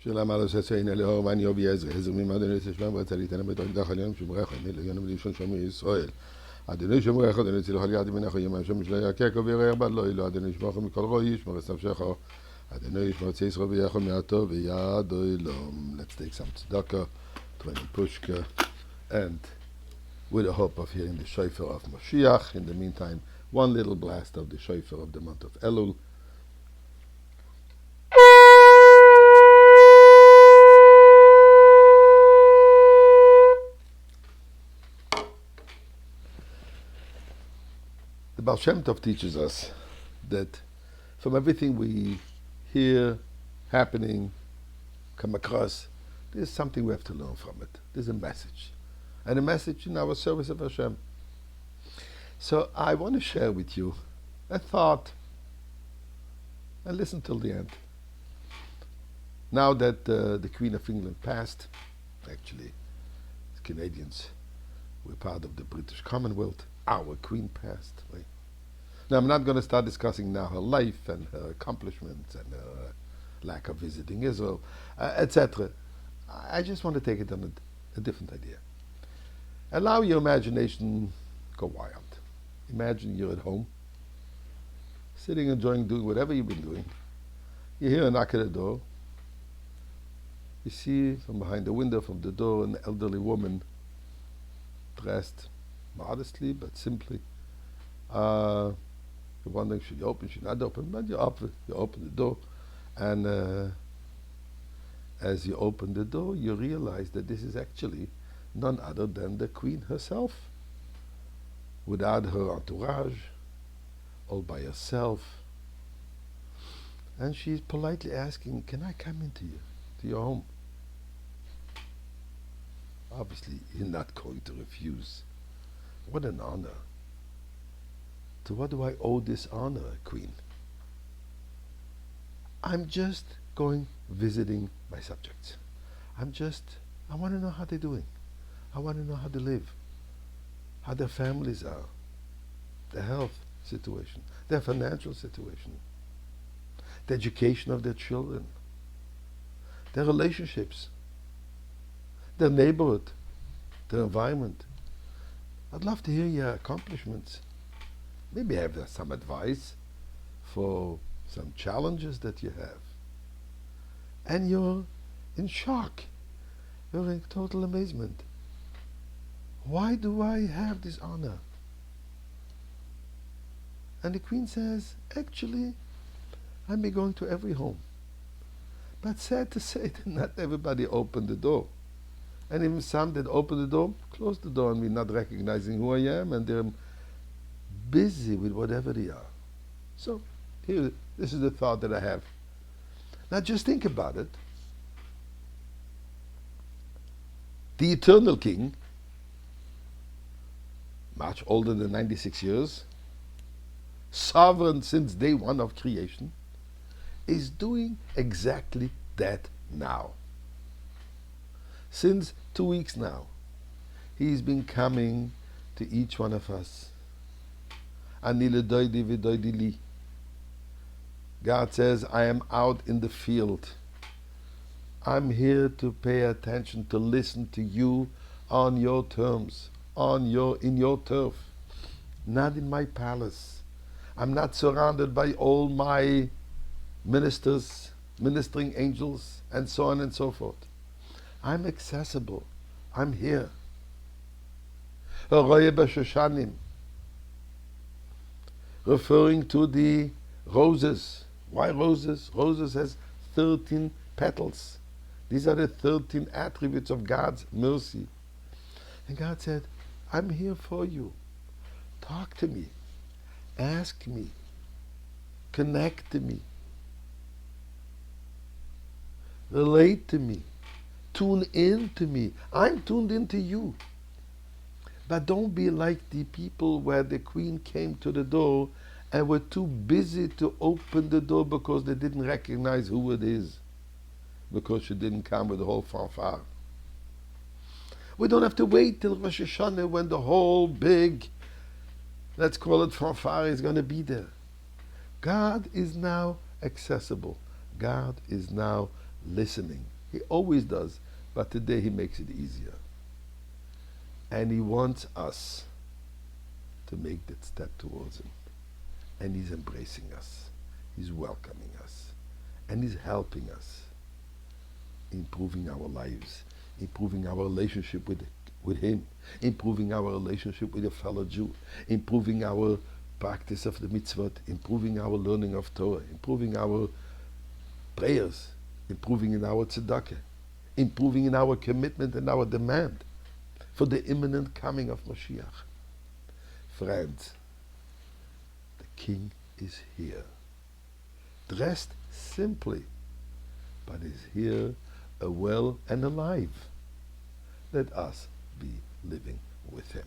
שלם על השסעין אלוהו ואני אובי עזר ממדן לתשמם וצליתנה בתוך דחליון שמרך מליון ולישון שומר ישראל אדוני שמרך אדוני צלח על יד מנך ימה שם שלא יקק ובירר בל לא אלו אדוני ישמרך מכל רוי ישמר את נפשך אדוני ישמר את ישראל ויחל מעטו ויד אילום. Let's take some tzedakah, 20 pushka, and with the hope of hearing the shofar of Mashiach. In the meantime, one little blast of the shofar of the month of Elul. The Baal Shem Tov teaches us that from everything we hear happening, come across, there's something we have to learn from it. There's a message. And a message in our service of Hashem. So I want to share with you a thought, and listen till the end. Now that the Queen of England passed, actually, the Canadians were part of the British Commonwealth, our Queen passed. Right? Now I'm not going to start discussing now her life and her accomplishments and her lack of visiting Israel, etc. I just want to take it on a different idea. Allow your imagination go wild. Imagine you're at home, sitting, enjoying, doing whatever you've been doing. You hear a knock at the door. You see from behind the window, from the door, an elderly woman dressed modestly but simply. You're wondering, should you open, should you not open? But you open the door, and as you open the door, you realize that this is actually none other than the Queen herself, without her entourage, all by herself. And she's politely asking, can I come into your home? Obviously, you're not going to refuse. What an honor. To what do I owe this honor, Queen? I'm just going visiting my subjects. I want to know how they're doing. I want to know how they live, how their families are, their health situation, their financial situation, the education of their children, their relationships, their neighborhood, their environment. I'd love to hear your accomplishments. Maybe have some advice for some challenges that you have. And you're in shock. You're in total amazement. Why do I have this honor? And the Queen says, actually, I may be going to every home. But sad to say that not everybody opened the door. And even some that open the door, close the door on me, not recognizing who I am, and they're busy with whatever they are. So, here, this is the thought that I have. Now just think about it. The eternal King, much older than 96 years, sovereign since day one of creation, is doing exactly that now. Since 2 weeks now, he's been coming to each one of us. Ani ledoidi v'doidi li. God says, I am out in the field. I'm here to pay attention, to listen to you on your terms, in your turf, not in my palace. I'm not surrounded by all my ministers, ministering angels, and so on and so forth. I'm accessible. I'm here. Referring to the roses. Why roses? Roses has 13 petals. These are the 13 attributes of God's mercy. And God said, I'm here for you. Talk to me. Ask me. Connect to me. Relate to me. Tune in to me. I'm tuned into you. But don't be like the people where the Queen came to the door and were too busy to open the door because they didn't recognize who it is, because she didn't come with the whole fanfare. We don't have to wait till Rosh Hashanah when the whole big, let's call it fanfare, is going to be there. God is now accessible. God is now listening. He always does, but today he makes it easier. And he wants us to make that step towards him. And he's embracing us. He's welcoming us. And he's helping us, improving our lives, improving our relationship with him, improving our relationship with a fellow Jew, improving our practice of the mitzvot, improving our learning of Torah, improving our prayers, improving in our tzedakah, improving in our commitment and our demand for the imminent coming of Mashiach. Friends, the King is here, dressed simply, but is here, well and alive. Let us be living with him.